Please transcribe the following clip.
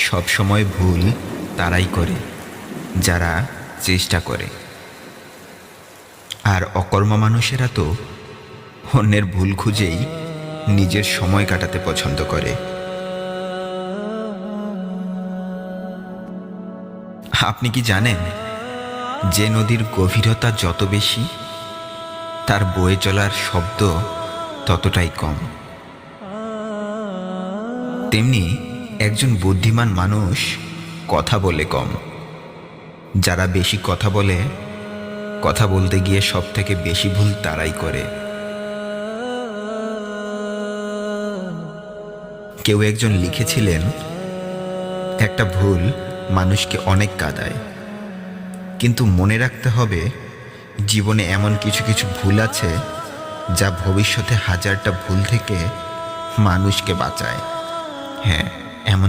সব সময় ভুল তারাই করে যারা চেষ্টা করে, আর অকর্মা মানুষেরা তো অন্যের ভুল খুঁজেই নিজের সময় কাটাতে পছন্দ করে। আপনি কি জানেন যে নদীর গভীরতা যত বেশি, তার বয়ে চলার শব্দ ততটাই কম? তেমনি একজন বুদ্ধিমান মানুষ কথা বলে কম। যারা বেশি কথা বলে, কথা বলতে গিয়ে সব থেকে বেশি ভুল তারাই করে। কেউ একজন লিখেছিলেন, একটা ভুল মানুষকে অনেক কাঁদায়, কিন্তু মনে রাখতে হবে জীবনে এমন কিছু কিছু ভুল আছে যা ভবিষ্যতে হাজারটা ভুল থেকে মানুষকে বাঁচায়। হ্যাঁ, এমন